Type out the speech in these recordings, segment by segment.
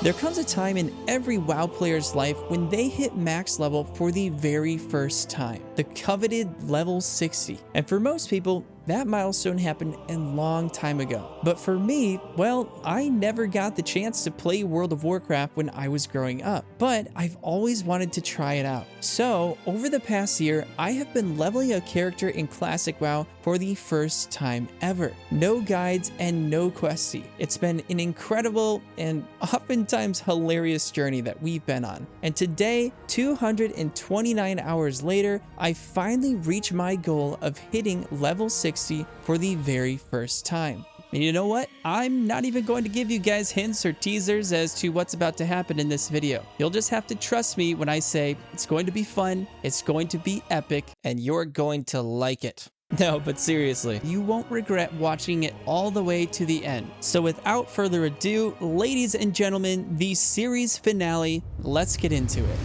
There comes a time in every WoW player's life when they hit max level for the very first time, the coveted level 60. And for most people, that milestone happened a long time ago. But for me, well, I never got the chance to play World of Warcraft when I was growing up, but I've always wanted to try it out. So over the past year, I have been leveling a character in Classic WoW for the first time ever. No guides and no Questie. It's been an incredible and oftentimes hilarious journey that we've been on. And today, 229 hours later, I finally reached my goal of hitting level 60 for the very first time. And you know what? I'm not even going to give you guys hints or teasers as to what's about to happen in this video. You'll just have to trust me when I say it's going to be fun, it's going to be epic, and you're going to like it. No, but seriously, you won't regret watching it all the way to the end. So without further ado, ladies and gentlemen, the series finale, let's get into it.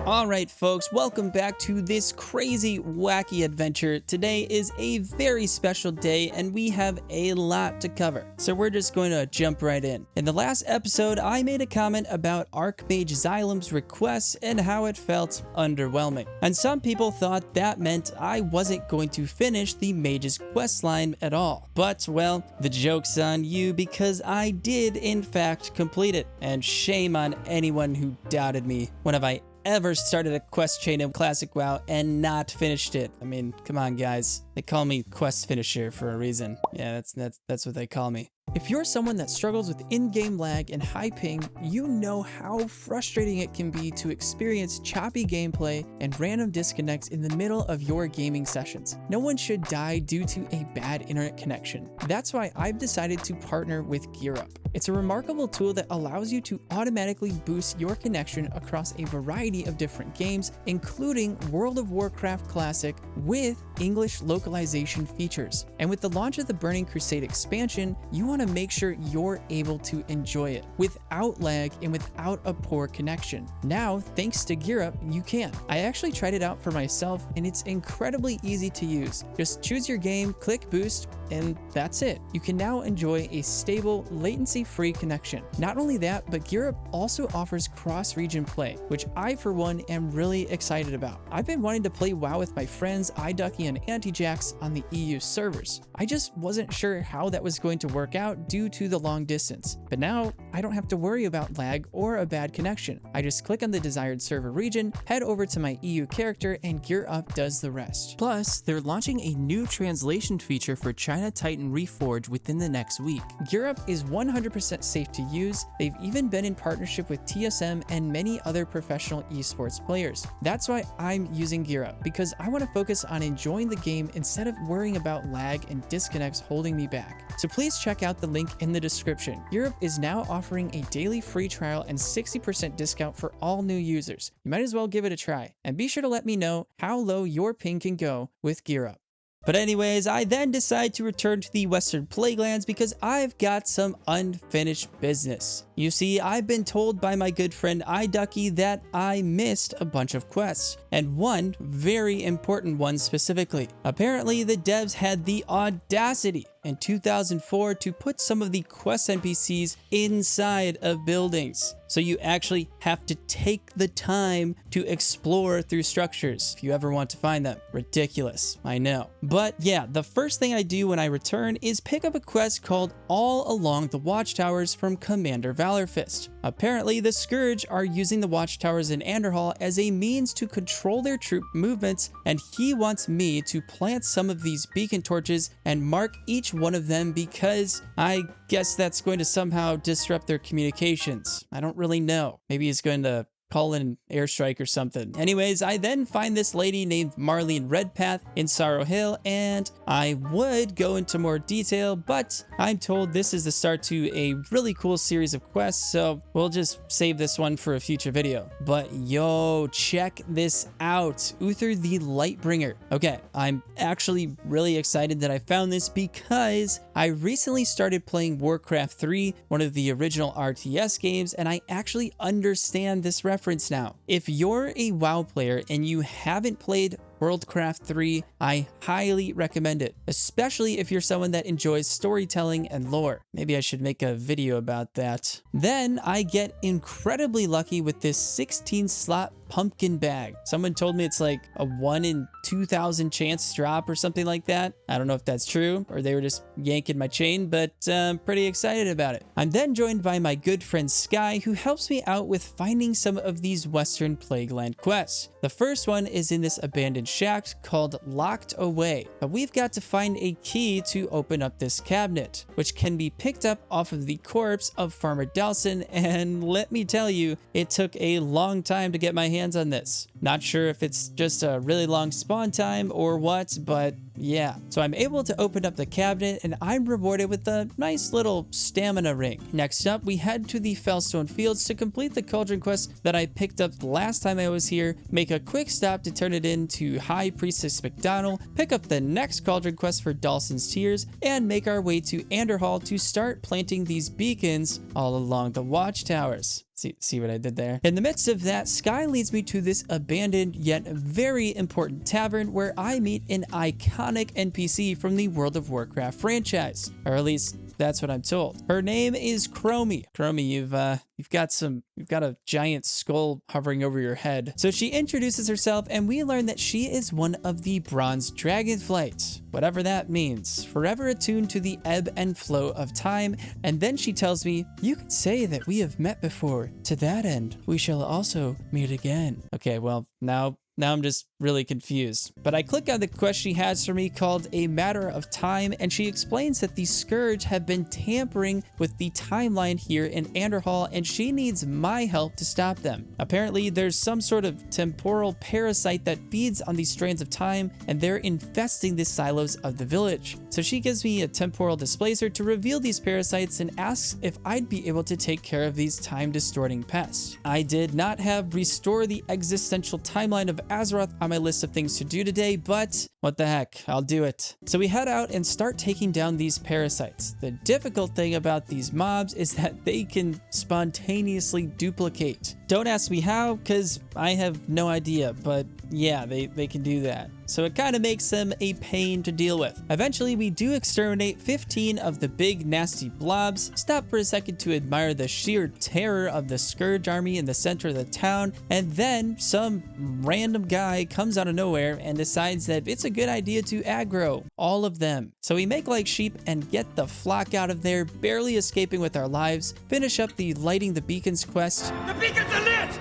Alright folks, welcome back to this crazy, wacky adventure. Today is a very special day and we have a lot to cover. So we're just going to jump right in. In the last episode, I made a comment about Archmage Xylem's requests and how it felt underwhelming. And some people thought that meant I wasn't going to finish the Mage's questline at all. But well, the joke's on you because I did in fact complete it. And shame on anyone who doubted me. When have I ever started a quest chain in Classic WoW and not finished it? I mean, come on guys. They call me Quest Finisher for a reason. Yeah, that's what they call me. If you're someone that struggles with in-game lag and high ping, you know how frustrating it can be to experience choppy gameplay and random disconnects in the middle of your gaming sessions. No one should die due to a bad internet connection. That's why I've decided to partner with GearUp. It's a remarkable tool that allows you to automatically boost your connection across a variety of different games, including World of Warcraft Classic with English localization features. And with the launch of the Burning Crusade expansion, you want to make sure you're able to enjoy it without lag and without a poor connection. Now, thanks to GearUp, you can. I actually tried it out for myself and it's incredibly easy to use. Just choose your game, click boost, and that's it. You can now enjoy a stable, latency-free connection. Not only that, but GearUp also offers cross-region play, which I, for one, am really excited about. I've been wanting to play WoW with my friends iDuckie and Antijax on the EU servers. I just wasn't sure how that was going to work out due to the long distance. But now, I don't have to worry about lag or a bad connection. I just click on the desired server region, head over to my EU character, and GearUp does the rest. Plus, they're launching a new translation feature for China Titan Reforged within the next week. GearUp is 100% safe to use. They've even been in partnership with TSM and many other professional esports players. That's why I'm using GearUp, because I want to focus on enjoying the game instead of worrying about lag and disconnects holding me back. So please check out the link in the description. GearUp is now offering a daily free trial and 60% discount for all new users. You might as well give it a try. And be sure to let me know how low your ping can go with GearUp. But anyways, I then decide to return to the Western Plaguelands because I've got some unfinished business. You see, I've been told by my good friend iDuckie that I missed a bunch of quests, and one very important one specifically. Apparently, the devs had the audacity in 2004 to put some of the quest NPCs inside of buildings. So you actually have to take the time to explore through structures if you ever want to find them. Ridiculous, I know. But yeah, the first thing I do when I return is pick up a quest called All Along the Watchtowers from Commander Valorfist. Apparently, the Scourge are using the watchtowers in Anderhall as a means to control their troop movements, and he wants me to plant some of these beacon torches and mark each one of them because I guess that's going to somehow disrupt their communications. I don't really know. Maybe he's going to call in an airstrike or something. Anyways, I then find this lady named Marlene Redpath in Sorrow Hill, and I would go into more detail, but I'm told this is the start to a really cool series of quests, so we'll just save this one for a future video. But yo, check this out. Uther the Lightbringer. Okay, I'm actually really excited that I found this because I recently started playing Warcraft 3, one of the original RTS games, and I actually understand this reference now. If you're a WoW player and you haven't played Warcraft 3, I highly recommend it, especially if you're someone that enjoys storytelling and lore. Maybe I should make a video about that. Then I get incredibly lucky with this 16 slot pumpkin bag. Someone told me it's like a 1 in 2,000 chance drop or something like that. I don't know if that's true or they were just yanking my chain, but I'm pretty excited about it. I'm then joined by my good friend Sky, who helps me out with finding some of these Western Plagueland quests. The first one is in this abandoned shack called Locked Away, but we've got to find a key to open up this cabinet, which can be picked up off of the corpse of Farmer Delson, and let me tell you, it took a long time to get my hands on this. Not sure if it's just a really long spawn time or what, but yeah. So I'm able to open up the cabinet and I'm rewarded with a nice little stamina ring. Next up, we head to the Fellstone Fields to complete the Cauldron quest that I picked up the last time I was here, make a quick stop to turn it into High Priestess McDonald, pick up the next Cauldron quest for Dawson's Tears, and make our way to Anderhall to start planting these beacons all along the watchtowers. See what I did there? In the midst of that, Sky leads me to this abandoned yet very important tavern where I meet an iconic NPC from the World of Warcraft franchise, or at least that's what I'm told. Her name is Chromie. Chromie, you've got a giant skull hovering over your head. So she introduces herself and we learn that she is one of the Bronze Dragonflights, whatever that means, forever attuned to the ebb and flow of time. And then she tells me, you could say that we have met before. To that end, we shall also meet again. Okay, well, now I'm just really confused. But I click on the quest she has for me called A Matter of Time, and she explains that the Scourge have been tampering with the timeline here in Anderhall, and she needs my help to stop them. Apparently, there's some sort of temporal parasite that feeds on these strands of time, and they're infesting the silos of the village. So she gives me a temporal displacer to reveal these parasites and asks if I'd be able to take care of these time-distorting pests. I did not have Restore the Existential Timeline of Azeroth on my list of things to do today, but what the heck, I'll do it. So we head out and start taking down these parasites. The difficult thing about these mobs is that they can spontaneously duplicate. Don't ask me how, because I have no idea, but yeah, they can do that. So it kind of makes them a pain to deal with. Eventually, we do exterminate 15 of the big nasty blobs, stop for a second to admire the sheer terror of the Scourge army in the center of the town, and then some random guy comes out of nowhere and decides that it's a good idea to aggro all of them. So we make like sheep and get the flock out of there, barely escaping with our lives, finish up the Lighting the Beacons quest. The beacons are lit!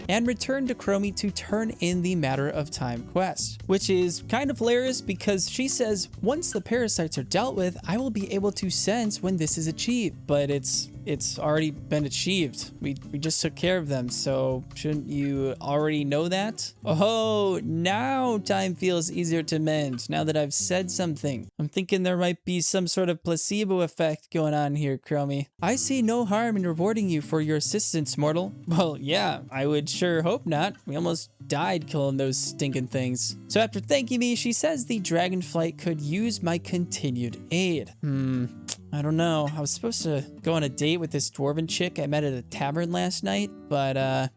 And return to Chromie to turn in the Matter of Time quest, which is kind of hilarious because she says once the parasites are dealt with, I will be able to sense when this is achieved, but it's already been achieved. We just took care of them, so shouldn't you already know that? Oh, now time feels easier to mend now that I've said something. I'm thinking there might be some sort of placebo effect going on here, Chromie. I see no harm in rewarding you for your assistance, mortal. Well, yeah, I would sure hope not. We almost died killing those stinking things. So after thanking me, she says the Dragonflight could use my continued aid. I don't know. I was supposed to go on a date with this dwarven chick I met at a tavern last night, but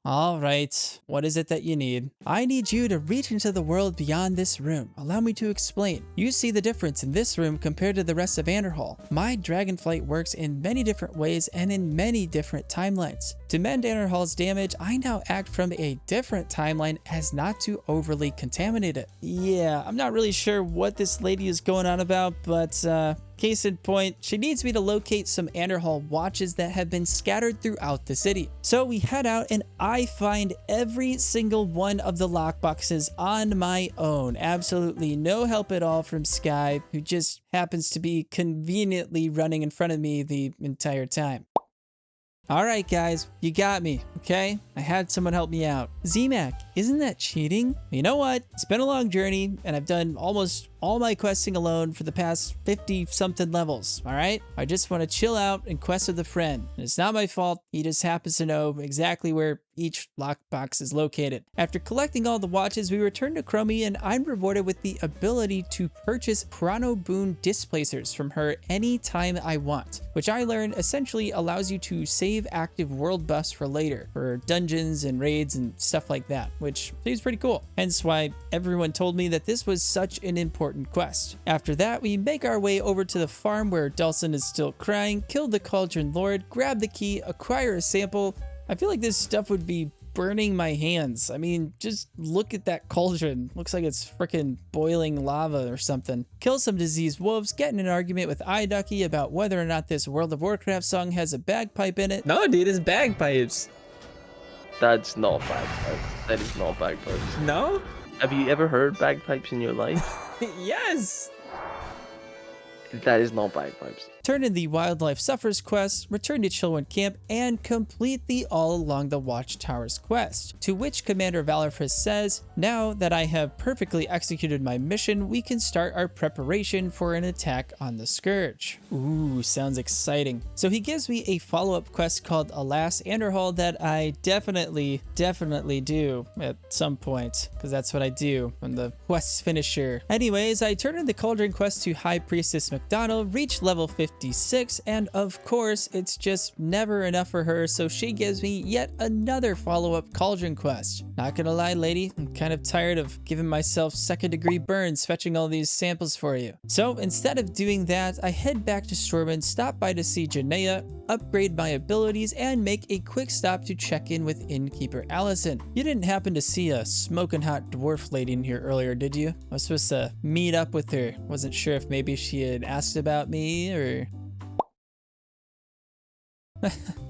all right, what is it that you need? I need you to reach into the world beyond this room. Allow me to explain. You see the difference in this room compared to the rest of Anderhall. My Dragonflight works in many different ways and in many different timelines. To mend Anderhall's damage, I now act from a different timeline as not to overly contaminate it. Yeah, I'm not really sure what this lady is going on about, but case in point, she needs me to locate some Anderhall watches that have been scattered throughout the city. So we head out and I find every single one of the lockboxes on my own. Absolutely no help at all from Sky, who just happens to be conveniently running in front of me the entire time. All right, guys, you got me, okay? I had someone help me out. Z-Mac, isn't that cheating? You know what? It's been a long journey, and I've done almost all my questing alone for the past 50-something levels, all right? I just want to chill out and quest with a friend. And it's not my fault. He just happens to know exactly where each lockbox is located. After collecting all the watches, we return to Chromie, and I'm rewarded with the ability to purchase Chrono Boon Displacers from her anytime I want, which I learned essentially allows you to save active world buffs for later, for dungeons and raids and stuff like that, which seems pretty cool. Hence why everyone told me that this was such an important quest. After that, we make our way over to the farm where Dulcin is still crying, kill the Cauldron Lord, grab the key, acquire a sample. I feel like this stuff would be burning my hands. I mean, just look at that cauldron. Looks like it's freaking boiling lava or something. Kill some diseased wolves, get in an argument with iDuckie about whether or not this World of Warcraft song has a bagpipe in it. No, dude, it's bagpipes. That's not bagpipes. That is not bagpipes. No? Have you ever heard bagpipes in your life? Yes. That is not bagpipes. Turn in the Wildlife Suffers quest, return to Chillwind Camp, and complete the All Along the Watchtowers quest, to which Commander Valorfris says, now that I have perfectly executed my mission, we can start our preparation for an attack on the Scourge. Ooh, sounds exciting. So he gives me a follow-up quest called Alas Anderhall that I definitely do at some point, because that's what I do. I'm the quest finisher. Anyways, I turn in the Cauldron quest to High Priestess McDonald, reach level 56, and of course, it's just never enough for her, so she gives me yet another follow-up Cauldron quest. Not gonna lie, lady, I'm kind of tired of giving myself second-degree burns fetching all these samples for you. So instead of doing that, I head back to Stormwind, stop by to see Janaea, upgrade my abilities, and make a quick stop to check in with Innkeeper Allison. You didn't happen to see a smoking hot dwarf lady in here earlier, did you? I was supposed to meet up with her. Wasn't sure if maybe she had asked about me or...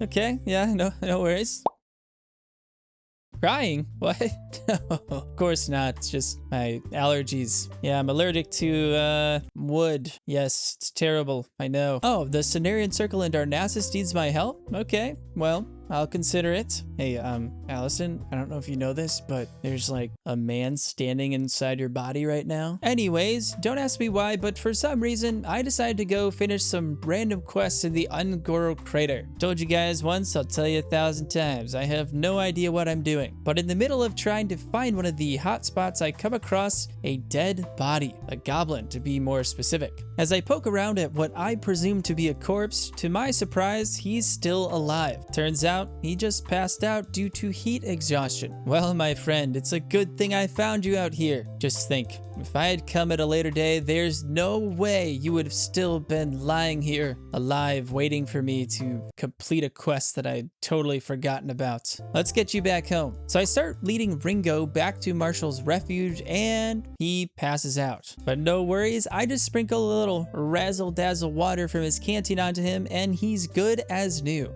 Okay, yeah, no worries. Crying? What? No, of course not. It's just my allergies. Yeah, I'm allergic to wood. Yes, it's terrible. I know. Oh, the Cenarian Circle in Darnassus needs my help? Okay, well, I'll consider it. Hey, Allison, I don't know if you know this, but there's like a man standing inside your body right now. Anyways, don't ask me why, but for some reason, I decided to go finish some random quests in the Ungoro Crater. Told you guys once, I'll tell you 1,000 times. I have no idea what I'm doing. But in the middle of trying to find one of the hotspots, I come across a dead body, a goblin to be more specific. As I poke around at what I presume to be a corpse, to my surprise, he's still alive. Turns out, he just passed out due to heat exhaustion. Well, my friend, it's a good thing I found you out here. Just think, if I had come at a later day, there's no way you would have still been lying here alive, waiting for me to complete a quest that I'd totally forgotten about. Let's get you back home. So I start leading Ringo back to Marshall's refuge, and he passes out. But no worries, I just sprinkle a little razzle-dazzle water from his canteen onto him, and he's good as new.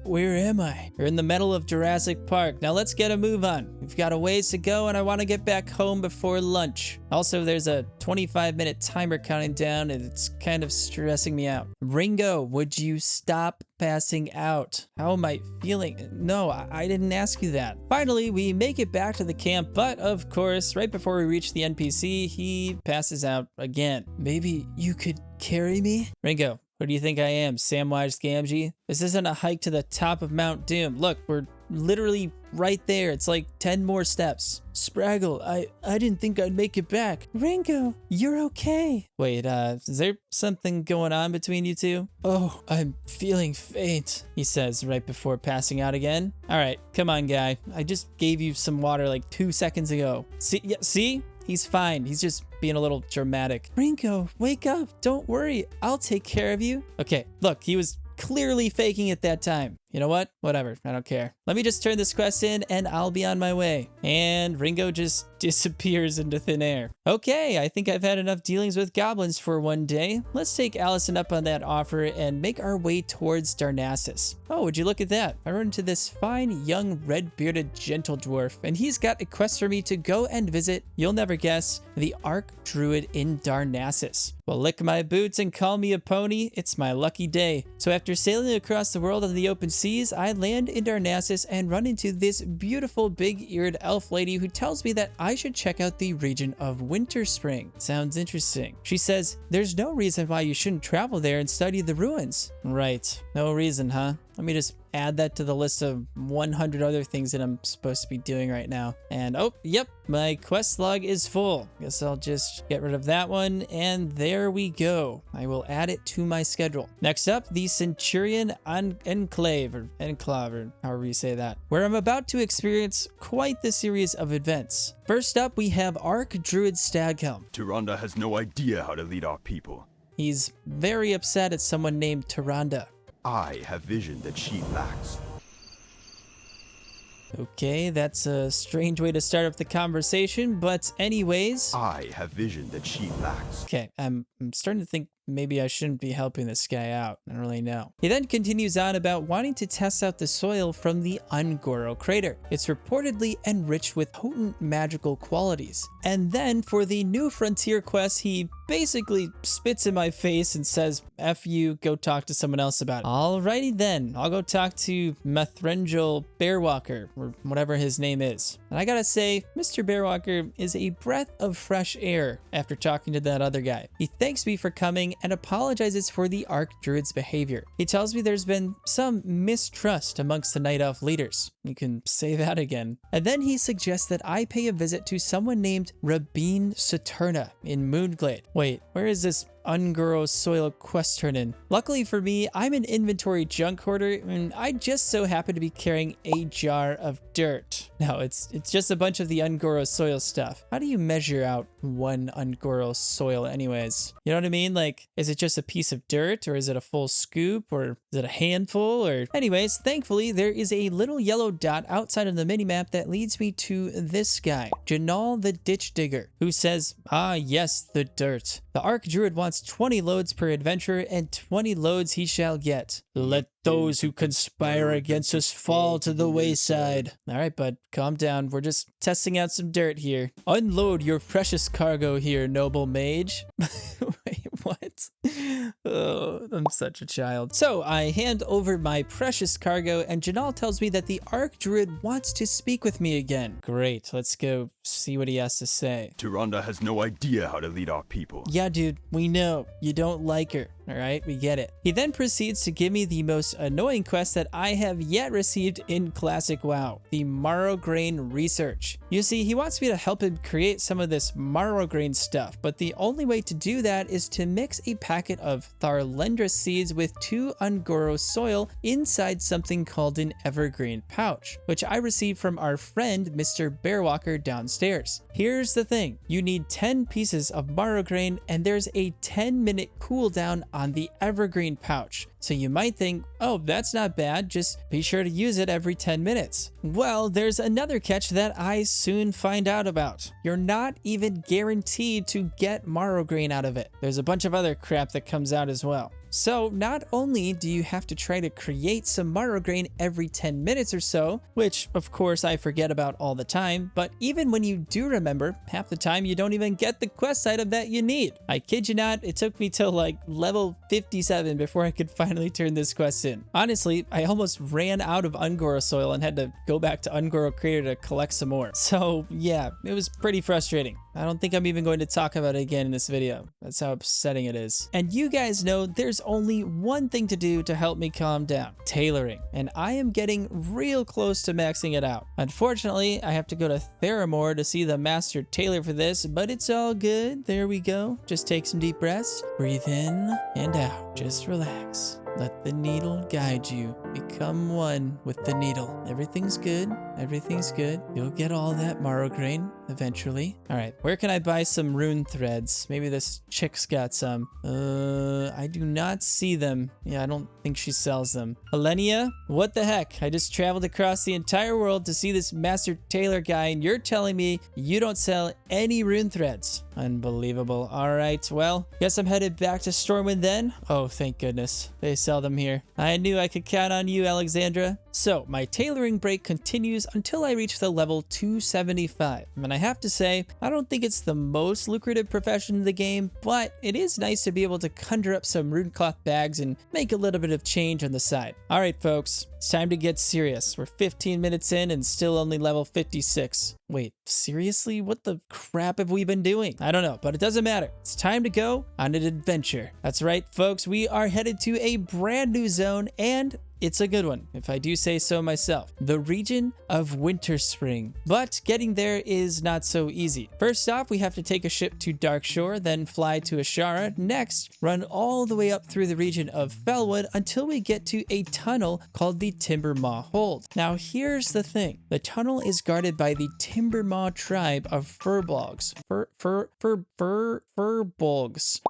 Where am I? We're in the middle of Jurassic Park. Now let's get a move on. We've got a ways to go and I want to get back home before lunch. Also, there's a 25-minute timer counting down and it's kind of stressing me out. Ringo, would you stop passing out? How am I feeling? No, I didn't ask you that. Finally, we make it back to the camp, but of course, right before we reach the NPC, he passes out again. Maybe you could carry me? Ringo, who do you think I am, Samwise Gamgee? This isn't a hike to the top of Mount Doom. Look, we're literally right there. It's like 10 more steps. Spraggle, I didn't think I'd make it back. Ringo, you're okay. Wait, is there something going on between you two? Oh, I'm feeling faint, he says right before passing out again. All right, come on, guy. I just gave you some water like 2 seconds ago. See? He's fine. He's just being a little dramatic. Ringo, wake up. Don't worry. I'll take care of you. Okay, look, he was clearly faking it that time. You know what? Whatever. I don't care. Let me just turn this quest in and I'll be on my way. And Ringo just disappears into thin air. Okay, I think I've had enough dealings with goblins for one day. Let's take Allison up on that offer and make our way towards Darnassus. Oh, would you look at that? I run into this fine, young, red-bearded gentle dwarf, and he's got a quest for me to go and visit, you'll never guess, the Arc Druid in Darnassus. Well, lick my boots and call me a pony. It's my lucky day. So after sailing across the world on the open seas, I land in Darnassus and run into this beautiful big-eared elf lady who tells me that I should check out the region of Winterspring. Sounds interesting. She says, there's no reason why you shouldn't travel there and study the ruins. Right, no reason, huh? Let me just add that to the list of 100 other things that I'm supposed to be doing right now. And oh, yep, my quest log is full. Guess I'll just get rid of that one. And there we go. I will add it to my schedule. Next up, the Centurion Enclave, or however you say that, where I'm about to experience quite the series of events. First up, we have Archdruid Staghelm. Tyrande has no idea how to lead our people. He's very upset at someone named Tyrande. I have vision that she lacks. Okay, that's a strange way to start up the conversation, but anyways. I have vision that she lacks. Okay, I'm starting to think maybe I shouldn't be helping this guy out. I don't really know. He then continues on about wanting to test out the soil from the Ungoro crater. It's reportedly enriched with potent magical qualities. And then for the New Frontier quest, he basically spits in my face and says, F you, go talk to someone else about it. Alrighty then, I'll go talk to Methrengel Bearwalker, or whatever his name is. And I gotta say, Mr. Bearwalker is a breath of fresh air after talking to that other guy. He thanks me for coming and apologizes for the Archdruid's behavior. He tells me there's been some mistrust amongst the Night Elf leaders. You can say that again. And then he suggests that I pay a visit to someone named Rabine Saturna in Moonglade. Wait, where is this Ungoro soil quest turn in? Luckily for me, I'm an inventory junk hoarder and I just so happen to be carrying a jar of dirt. No, it's just a bunch of the Ungoro soil stuff. How do you measure out one Ungoro soil anyways? You know what I mean? Like, is it just a piece of dirt or is it a full scoop or is it a handful or... Anyways, thankfully there is a little yellow dot outside of the minimap that leads me to this guy, Janal the Ditch Digger, who says, ah yes, the dirt. The Archdruid wants 20 loads per adventurer and 20 loads he shall get. Let those who conspire against us fall to the wayside. All right, bud, calm down. We're just testing out some dirt here. Unload your precious cargo here, noble mage. Wait, what? Oh, I'm such a child. So I hand over my precious cargo and Janal tells me that the Archdruid wants to speak with me again. Great, let's go see what he has to say. Tyrande has no idea how to lead our people. Yeah, dude, we know. You don't like her. All right, we get it. He then proceeds to give me the most annoying quest that I have yet received in Classic WoW, the Marrowgrain Research. You see, he wants me to help him create some of this Marrowgrain stuff, but the only way to do that is to mix a packet of Tharlendra seeds with 2 Ungoro soil inside something called an evergreen pouch, which I received from our friend Mr. Bearwalker downstairs. Here's the thing, you need 10 pieces of Marrowgrain and there's a 10-minute cooldown on the evergreen pouch. So you might think, oh, that's not bad, just be sure to use it every 10 minutes. Well, there's another catch that I soon find out about. You're not even guaranteed to get Marrowgrain out of it. There's a bunch of other crap that comes out as well. So not only do you have to try to create some Marrowgrain every 10 minutes or so, which of course I forget about all the time, but even when you do remember, half the time you don't even get the quest item that you need. I kid you not, it took me till like level 57 before I could finally turn this quest in. Honestly, I almost ran out of Ungoro soil and had to go back to Ungoro Crater to collect some more. So yeah, it was pretty frustrating. I don't think I'm even going to talk about it again in this video. That's how upsetting it is. And you guys know there's only one thing to do to help me calm down: tailoring. And I am getting real close to maxing it out. Unfortunately, I have to go to Theramore to see the master tailor for this, but it's all good. There we go. Just take some deep breaths. Breathe in and out. Just relax. Let the needle guide you. Become one with the needle. Everything's good. Everything's good. You'll get all that Marrowgrain eventually. All right, where can I buy some rune threads? Maybe this chick's got some. I do not see them. Yeah, I don't think she sells them. Helenia, what the heck? I just traveled across the entire world to see this master tailor guy and you're telling me you don't sell any rune threads. Unbelievable. All right, well, guess I'm headed back to Stormwind then. Oh, thank goodness. They sell them here. I knew I could count on you, Alexandra. So my tailoring break continues until I reach the level 275, and I have to say, I don't think it's the most lucrative profession in the game, but it is nice to be able to conjure up some rune cloth bags and make a little bit of change on the side. All right, folks, it's time to get serious. We're 15 minutes in and still only level 56. Wait, seriously? What the crap have we been doing? I don't know, but it doesn't matter. It's time to go on an adventure. That's right, folks. We are headed to a brand new zone, and it's a good one, if I do say so myself. The region of Winterspring. But getting there is not so easy. First off, we have to take a ship to Darkshore, then fly to Ashara. Next, run all the way up through the region of Felwood until we get to a tunnel called the Timbermaw Hold. Now, here's the thing. The tunnel is guarded by the Timbermaw tribe of Furbolgs. Furbolgs.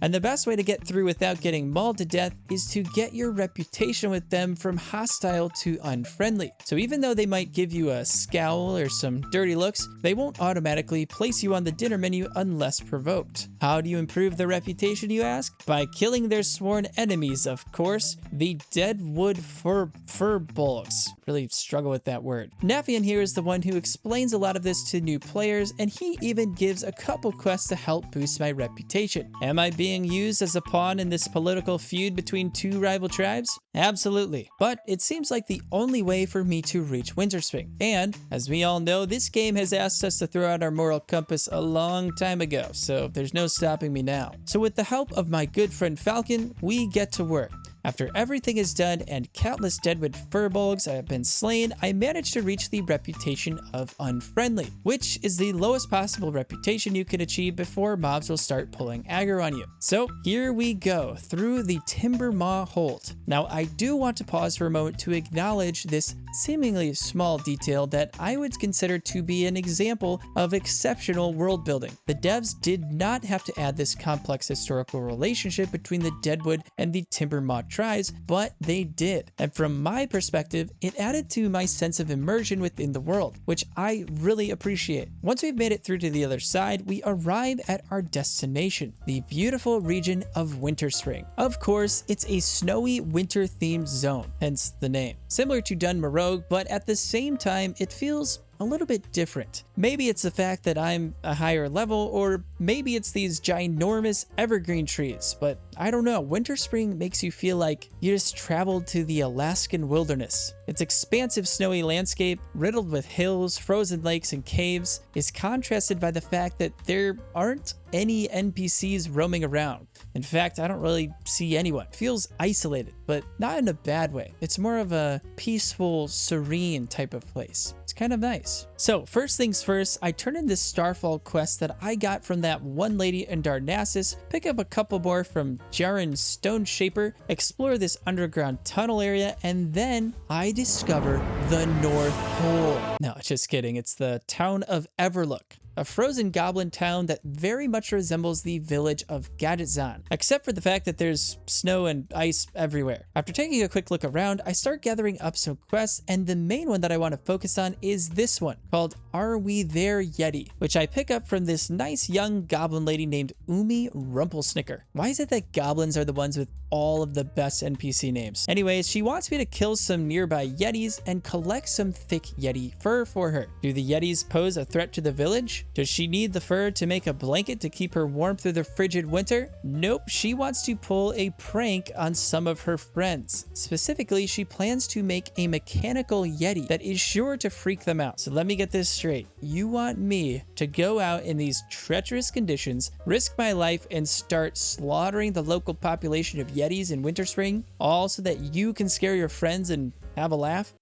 And the best way to get through without getting mauled to death is to get your reputation with them from hostile to unfriendly. So even though they might give you a scowl or some dirty looks, they won't automatically place you on the dinner menu unless provoked. How do you improve their reputation, you ask? By killing their sworn enemies, of course, the Deadwood Furbolgs. Really struggle with that word. Nafian here is the one who explains a lot of this to new players, and he even gives a couple quests to help boost my reputation. Am I being used as a pawn in this political feud between two rival tribes? Absolutely. But it seems like the only way for me to reach Winterspring. And, as we all know, this game has asked us to throw out our moral compass a long time ago, so there's no stopping me now. So with the help of my good friend Fallcon, we get to work. After everything is done and countless Deadwood Furbolgs have been slain, I managed to reach the reputation of unfriendly, which is the lowest possible reputation you can achieve before mobs will start pulling aggro on you. So here we go, through the Timbermaw Hold. Now I do want to pause for a moment to acknowledge this seemingly small detail that I would consider to be an example of exceptional world building. The devs did not have to add this complex historical relationship between the Deadwood and the Timbermaw tribes, but they did. And from my perspective, it added to my sense of immersion within the world, which I really appreciate. Once we've made it through to the other side, we arrive at our destination, the beautiful region of Winterspring. Of course, it's a snowy winter-themed zone, hence the name. Similar to Dun Morrogue, but at the same time, it feels a little bit different. Maybe it's the fact that I'm a higher level, or maybe it's these ginormous evergreen trees, but I don't know. Winterspring makes you feel like you just traveled to the Alaskan wilderness. Its expansive snowy landscape, riddled with hills, frozen lakes, and caves, is contrasted by the fact that there aren't any NPCs roaming around. In fact, I don't really see anyone. It feels isolated, but not in a bad way. It's more of a peaceful, serene type of place. It's kind of nice. So first things first, I turn in this Starfall quest that I got from that one lady in Darnassus, pick up a couple more from Jaren Stone Shaper, explore this underground tunnel area, and then I discover the North Pole. No, just kidding. It's the town of Everlook, a frozen goblin town that very much resembles the village of Gadgetzan, except for the fact that there's snow and ice everywhere. After taking a quick look around, I start gathering up some quests, and the main one that I want to focus on is this one, called Are We There Yeti, which I pick up from this nice young goblin lady named Umi Rumplesnicker. Why is it that goblins are the ones with all of the best NPC names? Anyways, she wants me to kill some nearby yetis and collect some thick yeti fur for her. Do the yetis pose a threat to the village? Does she need the fur to make a blanket to keep her warm through the frigid winter? Nope, she wants to pull a prank on some of her friends. Specifically, she plans to make a mechanical yeti that is sure to freak them out. So let me get this straight. You want me to go out in these treacherous conditions, risk my life, and start slaughtering the local population of yetis in Winterspring, all so that you can scare your friends and have a laugh?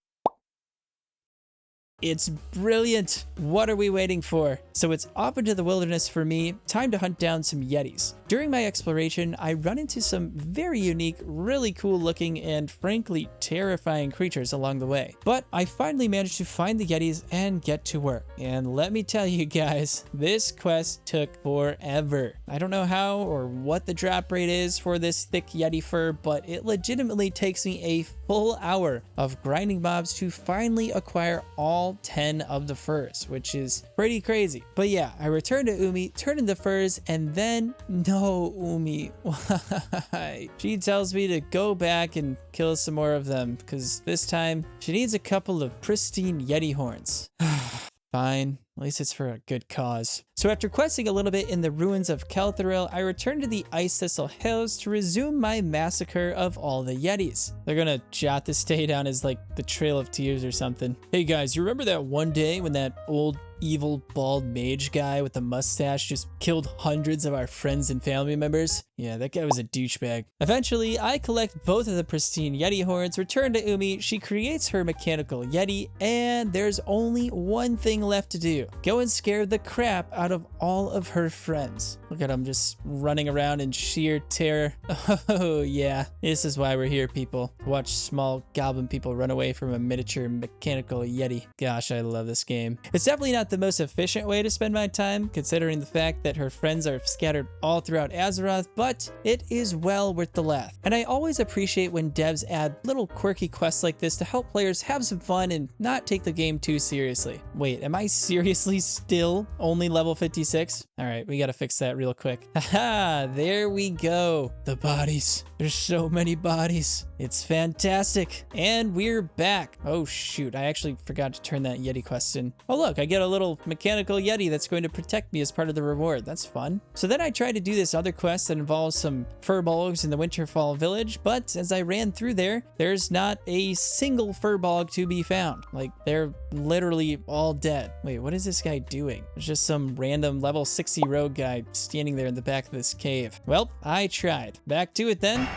It's brilliant. What are we waiting for? So it's off into the wilderness for me. Time to hunt down some yetis. During my exploration, I run into some very unique, really cool looking, and frankly terrifying creatures along the way. But I finally managed to find the yetis and get to work. And let me tell you guys, this quest took forever. I don't know how or what the drop rate is for this thick yeti fur, but it legitimately takes me a full hour of grinding mobs to finally acquire all 10 of the furs, which is pretty crazy. But yeah, I return to Umi, turn in the furs, and then no, Umi, why? She tells me to go back and kill some more of them, because this time she needs a couple of pristine yeti horns. Fine. At least it's for a good cause. So after questing a little bit in the ruins of Kelthoril, I returned to the Ice Thistle Hills to resume my massacre of all the Yetis. They're gonna jot this day down as like the Trail of Tears or something. Hey guys, you remember that one day when that old evil bald mage guy with the mustache just killed hundreds of our friends and family members? Yeah, that guy was a douchebag. Eventually, I collect both of the pristine Yeti horns, return to Umi, she creates her mechanical Yeti, and there's only one thing left to do. Go and scare the crap out of all of her friends. Look at them just running around in sheer terror. Oh yeah, this is why we're here, people. To watch small goblin people run away from a miniature mechanical Yeti. Gosh, I love this game. It's definitely not the most efficient way to spend my time, considering the fact that her friends are scattered all throughout Azeroth, but it is well worth the laugh. And I always appreciate when devs add little quirky quests like this to help players have some fun and not take the game too seriously. Wait, am I seriously still only level 56? All right, we gotta fix that real quick. Haha, there we go. The bodies. There's so many bodies. It's fantastic. And we're back. Oh shoot, I actually forgot to turn that Yeti quest in. Oh look, I get a little mechanical Yeti that's going to protect me as part of the reward. That's fun. So then I tried to do this other quest that involves some furbolgs in the Winterfall village, but as I ran through there, there's not a single furbolg to be found. Like, they're literally all dead. Wait, what is this guy doing? There's just some random level 60 rogue guy standing there in the back of this cave. Well, I tried. Back to it then.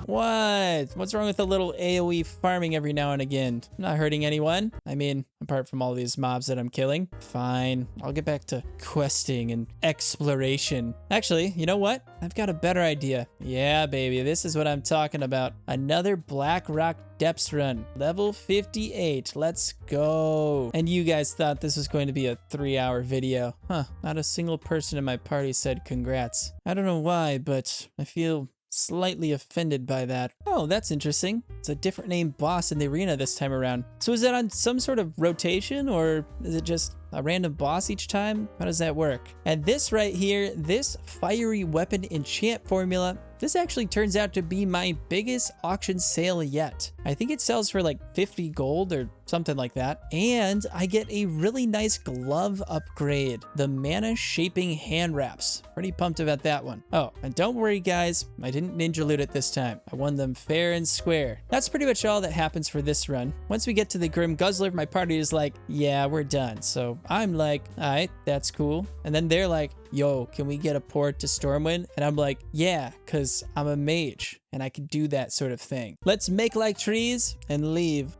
What? What's wrong with a little AoE farming every now and again? I'm not hurting anyone. I mean, apart from all these mobs that I'm killing. Fine. I'll get back to questing and exploration. Actually, you know what? I've got a better idea. Yeah, baby. This is what I'm talking about. Another Blackrock Depths run. Level 58. Let's go. And you guys thought this was going to be a 3-hour video. Huh. Not a single person in my party said congrats. I don't know why, but I feel slightly offended by that. Oh, that's interesting. It's a different name boss in the arena this time around. So is that on some sort of rotation, or is it just a random boss each time? How does that work? And this right here, this fiery weapon enchant formula, this actually turns out to be my biggest auction sale yet. I think it sells for like 50 gold or something like that. And I get a really nice glove upgrade, the mana shaping hand wraps. Pretty pumped about that one. Oh, and don't worry guys, I didn't ninja loot it this time. I won them fair and square. That's pretty much all that happens for this run. Once we get to the Grim Guzzler, my party is like, yeah, we're done. So I'm like, all right, that's cool. And then they're like, yo, can we get a port to Stormwind? And I'm like, yeah, because I'm a mage and I can do that sort of thing. Let's make like trees and leave.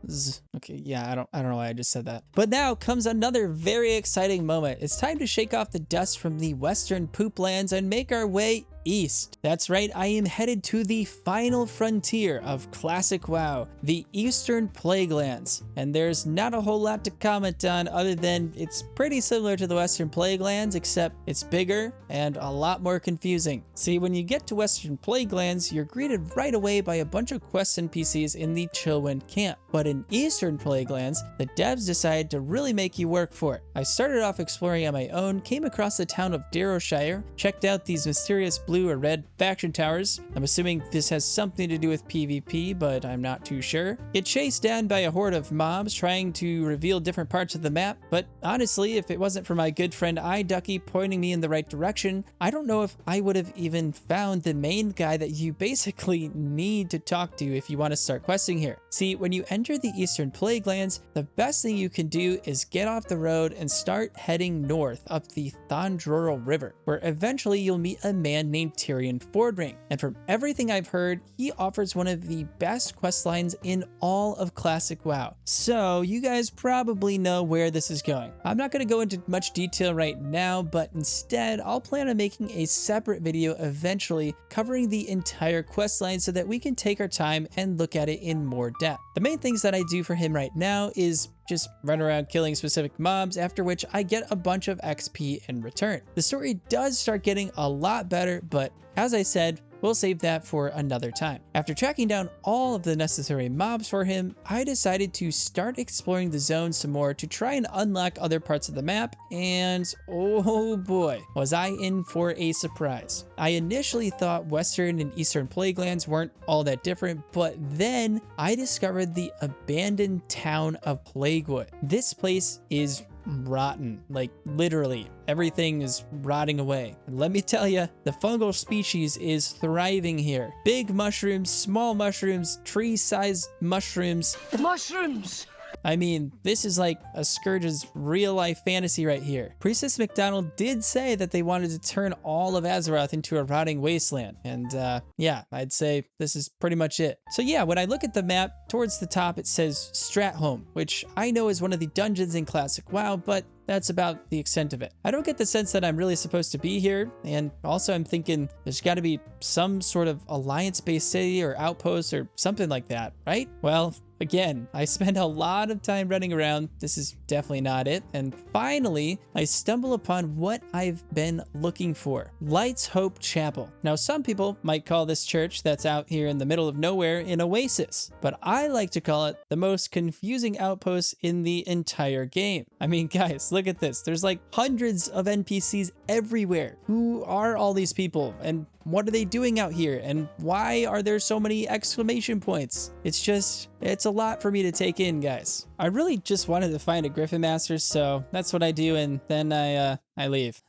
Okay, yeah, I don't know why I just said that. But now comes another very exciting moment. It's time to shake off the dust from the western Pooplands and make our way east. That's right, I am headed to the final frontier of Classic WoW, the Eastern Plaguelands. And there's not a whole lot to comment on other than it's pretty similar to the Western Plaguelands, except it's bigger and a lot more confusing. See, when you get to Western Plaguelands, you're greeted right away by a bunch of quest NPCs in the Chillwind camp. But in Eastern Plaguelands, the devs decided to really make you work for it. I started off exploring on my own, came across the town of Darrowshire, checked out these mysterious blue or red faction towers. I'm assuming this has something to do with PvP, but I'm not too sure. Get chased down by a horde of mobs trying to reveal different parts of the map, but honestly, if it wasn't for my good friend iDuckie pointing me in the right direction, I don't know if I would have even found the main guy that you basically need to talk to if you want to start questing here. See, when you enter the Eastern Plaguelands, the best thing you can do is get off the road and start heading north up the Thondroral River, where eventually you'll meet a man named Tirion Fordring. And from everything I've heard, he offers one of the best quest lines in all of Classic WoW. So you guys probably know where this is going. I'm not going to go into much detail right now, but instead I'll plan on making a separate video eventually covering the entire quest line so that we can take our time and look at it in more depth. The main things that I do for him right now is just run around killing specific mobs, after which I get a bunch of XP in return. The story does start getting a lot better, but as I said, we'll save that for another time. After tracking down all of the necessary mobs for him, I decided to start exploring the zone some more to try and unlock other parts of the map, and oh boy, was I in for a surprise. I initially thought Western and Eastern Plaguelands weren't all that different, but then I discovered the abandoned town of Plaguewood. This place is rotten, like literally everything is rotting away. And let me tell you, the fungal species is thriving here. Big mushrooms, small mushrooms, tree-sized mushrooms. Mushrooms! I mean, this is like a Scourge's real-life fantasy right here. Priestess McDonald did say that they wanted to turn all of Azeroth into a rotting wasteland, and yeah, I'd say this is pretty much it. So yeah, when I look at the map, towards the top it says Stratholme, which I know is one of the dungeons in Classic WoW, but that's about the extent of it. I don't get the sense that I'm really supposed to be here, and also I'm thinking there's got to be some sort of alliance-based city or outpost or something like that, right? Well, again, I spent a lot of time running around. This is definitely not it. And finally, I stumble upon what I've been looking for. Light's Hope Chapel. Now, some people might call this church that's out here in the middle of nowhere an oasis, but I like to call it the most confusing outpost in the entire game. I mean, guys, look at this. There's like hundreds of NPCs everywhere. Who are all these people? And what are they doing out here? And why are there so many exclamation points? It's a lot for me to take in, guys. I really just wanted to find a Griffin Master, so that's what I do, and then I leave.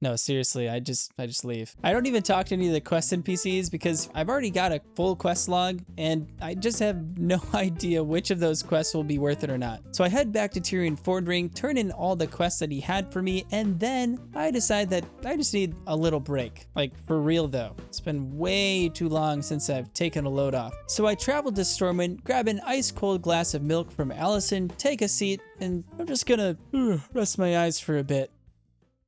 No, seriously, I just leave. I don't even talk to any of the quest NPCs because I've already got a full quest log, and I just have no idea which of those quests will be worth it or not. So I head back to Tirion Fordring, turn in all the quests that he had for me, and then I decide that I just need a little break. Like, for real though. It's been way too long since I've taken a load off. So I traveled to Stormwind, grab an ice cold glass of milk from Allison, take a seat, and I'm just gonna rest my eyes for a bit.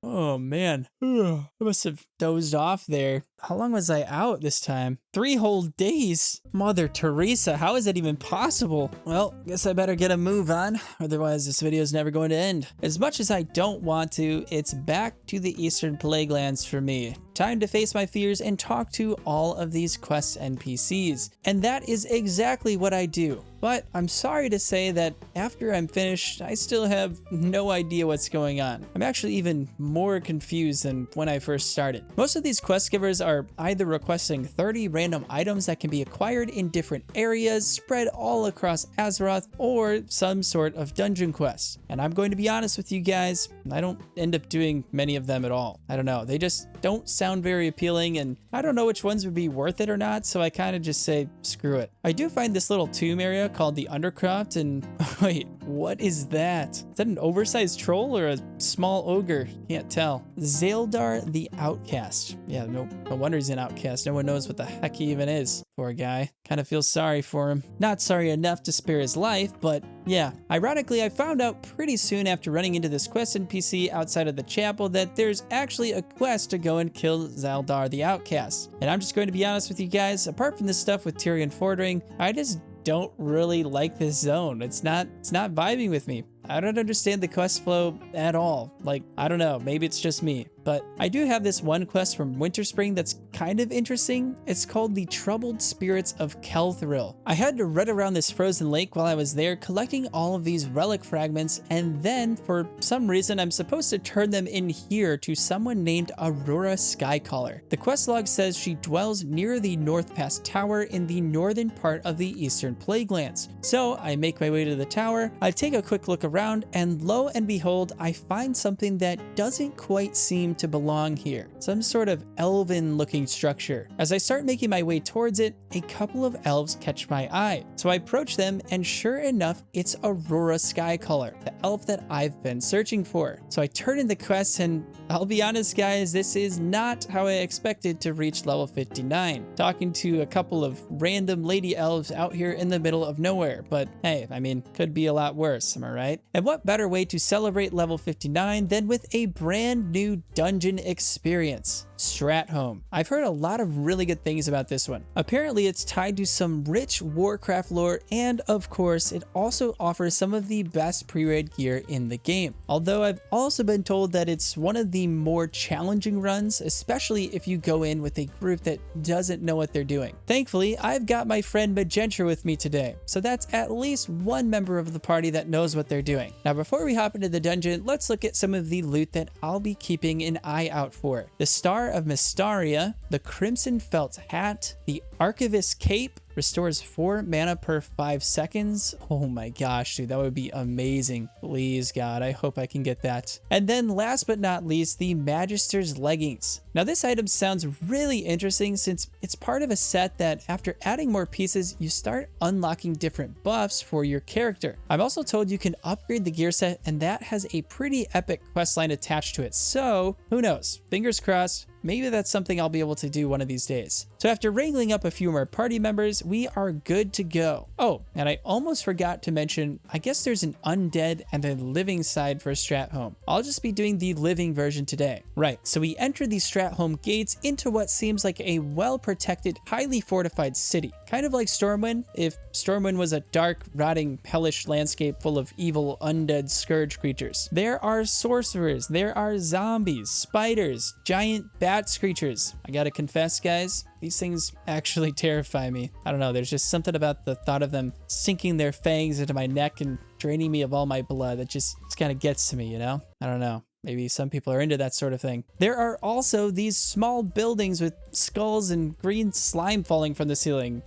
Oh man, I must have dozed off there. How long was I out this time? 3 whole days? Mother Teresa, how is that even possible? Well, guess I better get a move on, otherwise this video is never going to end. As much as I don't want to, it's back to the Eastern Plaguelands for me. Time to face my fears and talk to all of these quest NPCs. And that is exactly what I do. But I'm sorry to say that after I'm finished, I still have no idea what's going on. I'm actually even more confused than when I first started. Most of these quest givers are either requesting 30 random items that can be acquired in different areas spread all across Azeroth, or some sort of dungeon quest. And I'm going to be honest with you guys, I don't end up doing many of them at all. I don't know, they just don't sound very appealing, and I don't know which ones would be worth it or not, so I kind of just say screw it. I do find this little tomb area called the Undercroft, and wait, what is that? Is that an oversized troll or a small ogre? Can't tell. Zeldar the Outcast. Yeah, no wonder he's an outcast. No one knows what the heck he even is. Poor guy. Kind of feel sorry for him. Not sorry enough to spare his life, but yeah. Ironically, I found out pretty soon after running into this quest NPC outside of the chapel that there's actually a quest to go and kill Zeldar the Outcast. And I'm just going to be honest with you guys, apart from this stuff with Tirion Fordring, I just don't really like this zone. It's not vibing with me. I don't understand the quest flow at all. Like, I don't know, maybe it's just me. But I do have this one quest from Winterspring that's kind of interesting. It's called the Troubled Spirits of Kel'Thuzad. I had to run around this frozen lake while I was there collecting all of these relic fragments, and then for some reason I'm supposed to turn them in here to someone named Aurora Skycaller. The quest log says she dwells near the North Pass Tower in the northern part of the Eastern Plaguelands. So I make my way to the tower, I take a quick look around, and lo and behold, I find something that doesn't quite seem to belong here. Some sort of elven looking structure. As I start making my way towards it, a couple of elves catch my eye. So I approach them, and sure enough, it's Aurora Skycaller, the elf that I've been searching for. So I turn in the quest, and I'll be honest guys, this is not how I expected to reach level 59. Talking to a couple of random lady elves out here in the middle of nowhere, but hey, I mean, could be a lot worse, am I right? And what better way to celebrate level 59 than with a brand new dungeon experience? Stratholme. I've heard a lot of really good things about this one. Apparently it's tied to some rich Warcraft lore, and of course it also offers some of the best pre-raid gear in the game. Although I've also been told that it's one of the more challenging runs, especially if you go in with a group that doesn't know what they're doing. Thankfully, I've got my friend Magentra with me today, so that's at least one member of the party that knows what they're doing. Now before we hop into the dungeon, let's look at some of the loot that I'll be keeping an eye out for. The Star of Mystaria, the Crimson Felt Hat, the Archivist Cape, restores 4 mana per 5 seconds. Oh my gosh, dude, that would be amazing. Please, God, I hope I can get that. And then last but not least, the Magister's Leggings. Now this item sounds really interesting since it's part of a set that after adding more pieces, you start unlocking different buffs for your character. I'm also told you can upgrade the gear set, and that has a pretty epic questline attached to it. So who knows? Fingers crossed. Maybe that's something I'll be able to do one of these days. So after wrangling up a few more party members, we are good to go. Oh, and I almost forgot to mention, I guess there's an undead and a living side for Stratholme. I'll just be doing the living version today. Right, so we enter the Stratholme gates into what seems like a well-protected, highly fortified city. Kind of like Stormwind, if Stormwind was a dark, rotting, hellish landscape full of evil, undead scourge creatures. There are sorcerers, there are zombies, spiders, giant bat creatures. I gotta confess, guys, these things actually terrify me. I don't know, there's just something about the thought of them sinking their fangs into my neck and draining me of all my blood that just kind of gets to me, you know? I don't know. Maybe some people are into that sort of thing. There are also these small buildings with skulls and green slime falling from the ceiling.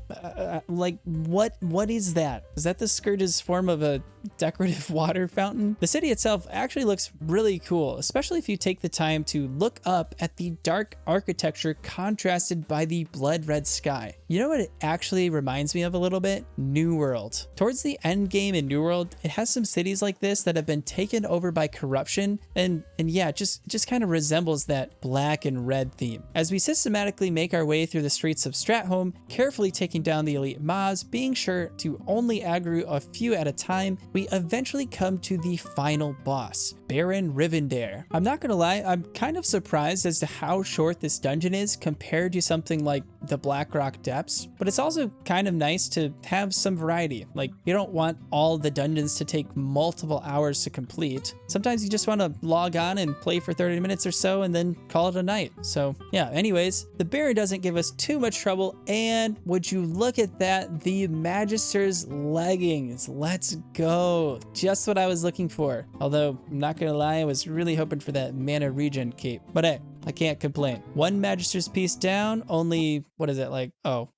Like, what is that? Is that the Scourge's form of a decorative water fountain? The city itself actually looks really cool, especially if you take the time to look up at the dark architecture contrasted by the blood red sky. You know what it actually reminds me of a little bit? New World. Towards the end game in New World, it has some cities like this that have been taken over by corruption, and yeah, it just kind of resembles that black and red theme. As we systematically make our way through the streets of Stratholme, carefully taking down the elite mobs, being sure to only aggro a few at a time, we eventually come to the final boss, Baron Rivendare. I'm not gonna lie, I'm kind of surprised as to how short this dungeon is compared to something like the Blackrock Depths, but it's also kind of nice to have some variety. Like, you don't want all the dungeons to take multiple hours to complete. Sometimes you just want to log on and play for 30 minutes or so and then call it a night. So yeah, anyways, the Baron doesn't give us too much trouble, and would you look at that, the Magister's Leggings. Let's go. Just what I was looking for. Although, I'm not gonna lie, I was really hoping for that mana regen cape. But hey, I can't complain. One Magister's piece down, only, what is it, like,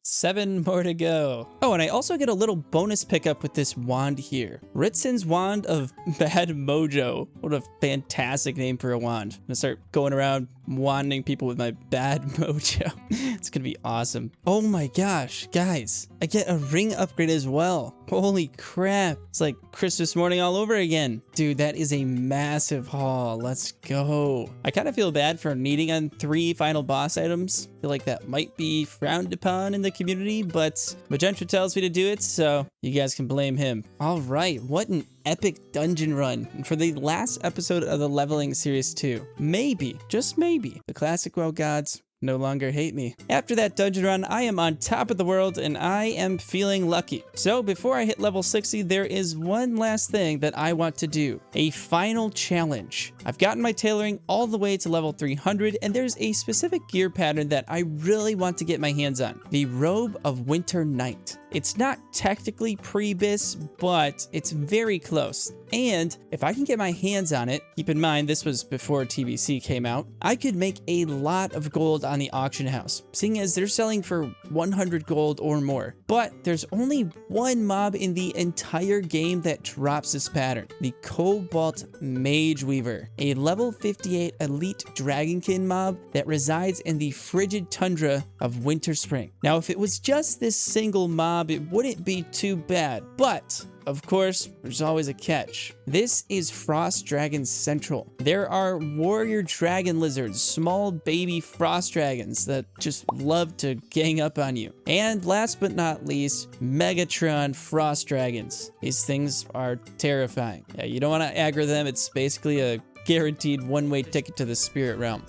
7 more to go. Oh, and I also get a little bonus pickup with this wand here. Ritzen's Wand of Bad Mojo. What a fantastic name for a wand. I'm gonna start going around wanding people with my bad mojo. It's gonna be awesome. Oh my gosh, guys, I get a ring upgrade as well. Holy crap. It's like Christmas morning all over again. Dude, that is a massive haul. Let's go. I kind of feel bad for needing on 3 final boss items. I feel like that might be frowned upon in the community, but Magentra tells me to do it, so you guys can blame him. All right, what an epic dungeon run for the last episode of the leveling series 2. Maybe, just maybe, the classic WoW gods no longer hate me. After that dungeon run, I am on top of the world and I am feeling lucky. So before I hit level 60, there is one last thing that I want to do. A final challenge. I've gotten my tailoring all the way to level 300, and there's a specific gear pattern that I really want to get my hands on. The Robe of Winter Night. It's not technically pre-bis, but it's very close. And if I can get my hands on it, keep in mind this was before TBC came out, I could make a lot of gold on the auction house, seeing as they're selling for 100 gold or more. But there's only one mob in the entire game that drops this pattern, the Cobalt Mage Weaver, a level 58 elite dragonkin mob that resides in the frigid tundra of Winterspring. Now, if it was just this single mob, it wouldn't be too bad, but of course, there's always a catch. This is Frost Dragon Central. There are warrior dragon lizards, small baby frost dragons that just love to gang up on you. And last but not least, Megatron frost dragons. These things are terrifying. Yeah, you don't want to aggro them. It's basically a guaranteed one-way ticket to the spirit realm.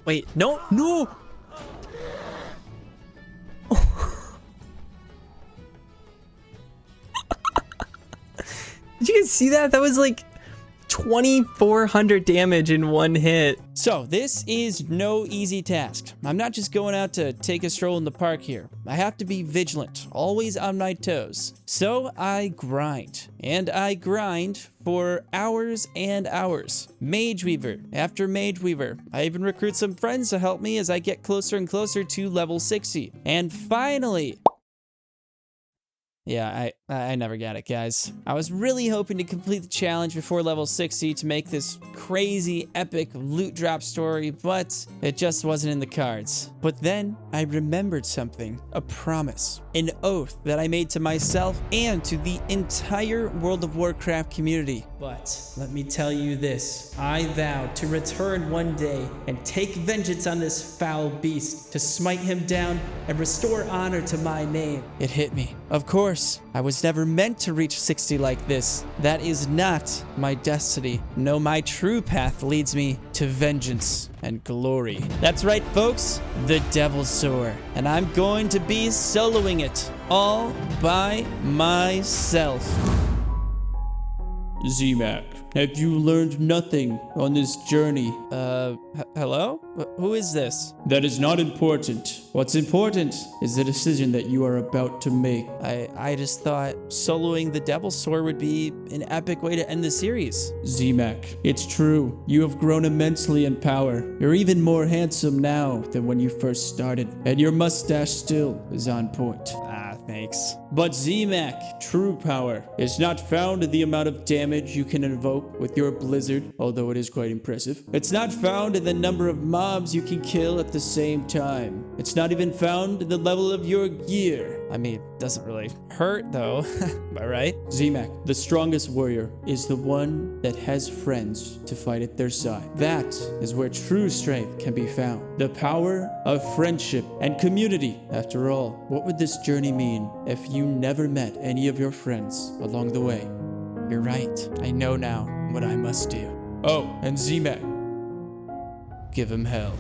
Wait, no, no. Did you guys see that? That was like 2,400 damage in one hit. So this is no easy task. I'm not just going out to take a stroll in the park here. I have to be vigilant, always on my toes. So I grind, and I grind for hours and hours. Mage Weaver after Mage Weaver. I even recruit some friends to help me as I get closer and closer to level 60. And finally, yeah, I never got it, guys. I was really hoping to complete the challenge before level 60 to make this crazy epic loot drop story, but it just wasn't in the cards. But then I remembered something, a promise, an oath that I made to myself and to the entire World of Warcraft community. But let me tell you this, I vowed to return one day and take vengeance on this foul beast, to smite him down and restore honor to my name. It hit me. Of course, I was never meant to reach 60 like this. That is not my destiny. No, my true path leads me to vengeance and glory. That's right, folks, the Devil's Soar. And I'm going to be soloing it all by myself. Z-Mac, have you learned nothing on this journey? Hello? Who is this? That is not important. What's important is the decision that you are about to make. I just thought soloing the Devil's Soar would be an epic way to end the series. Z-Mac, it's true. You have grown immensely in power. You're even more handsome now than when you first started, and your mustache still is on point. Thanks. But Z-Mac, true power is not found in the amount of damage you can invoke with your blizzard, although it is quite impressive. It's not found in the number of mobs you can kill at the same time. It's not even found in the level of your gear. I mean, it doesn't really hurt though, am I right? Z-Mac, the strongest warrior is the one that has friends to fight at their side. That is where true strength can be found. The power of friendship and community. After all, what would this journey mean if you never met any of your friends along the way? You're right. I know now what I must do. Oh, and Z-Mac, give him hell.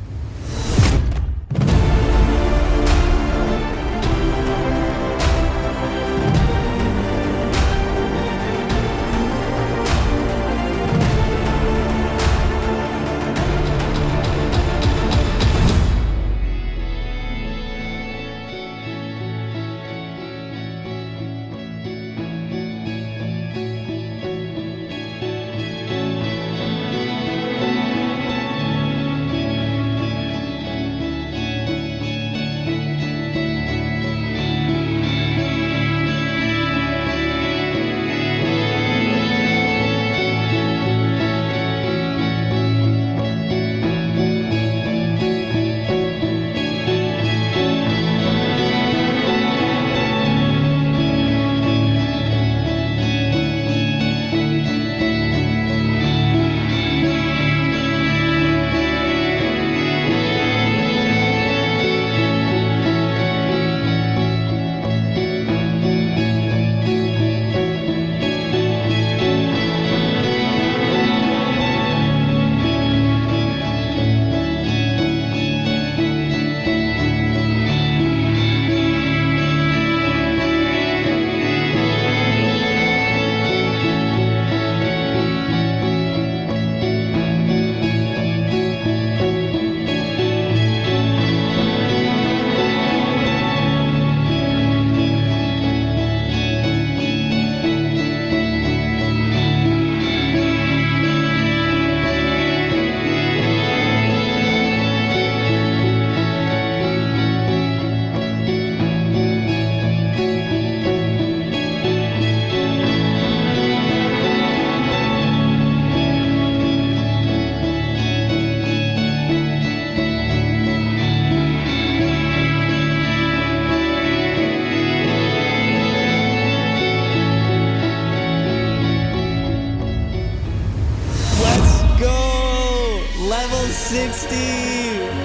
Level 60!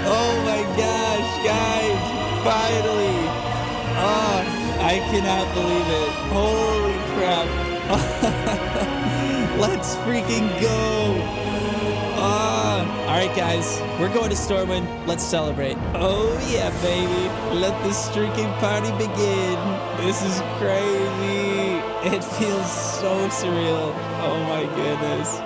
Oh my gosh, guys! Finally! Oh, I cannot believe it. Holy crap. Let's freaking go! right, guys, we're going to Stormwind. Let's celebrate. Oh, yeah, baby. Let the streaking party begin. This is crazy. It feels so surreal. Oh my goodness.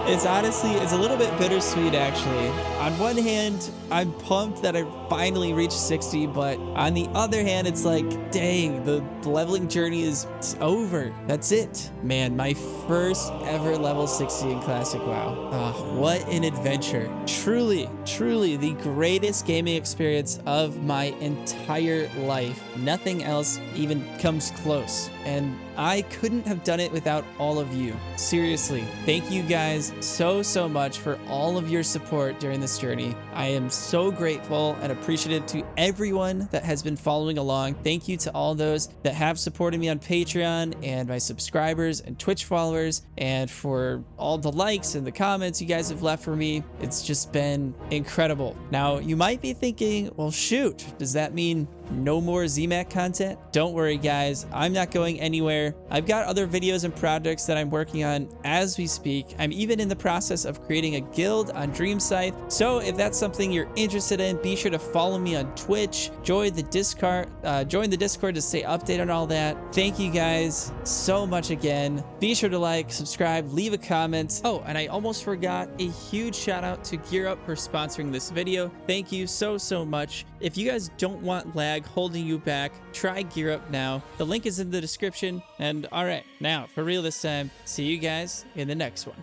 It's honestly, it's a little bit bittersweet actually. On one hand, I'm pumped that I finally reached 60, but on the other hand, it's like, dang, the leveling journey is over. That's it. Man, my first ever level 60 in Classic WoW. What an adventure. Truly, truly the greatest gaming experience of my entire life. Nothing else even comes close. And I couldn't have done it without all of you. Seriously, thank you guys so much for all of your support during this journey. I am so grateful and appreciative to everyone that has been following along. Thank you to all those that have supported me on Patreon and my subscribers and Twitch followers, and for all the likes and the comments you guys have left for me. It's just been incredible. Now, you might be thinking, well, shoot, does that mean no more ZMAC content? Don't worry, guys. I'm not going anywhere. I've got other videos and projects that I'm working on as we speak. I'm even in the process of creating a guild on Dreamscythe. So if that's something you're interested in, be sure to follow me on Twitch. Join the Discord to stay updated on all that. Thank you guys so much again. Be sure to like, subscribe, leave a comment. Oh, and I almost forgot, a huge shout out to Gear Up for sponsoring this video. Thank you so much. If you guys don't want lag holding you back, try Gear Up now. The link is in the description. And all right, now for real this time, see you guys in the next one.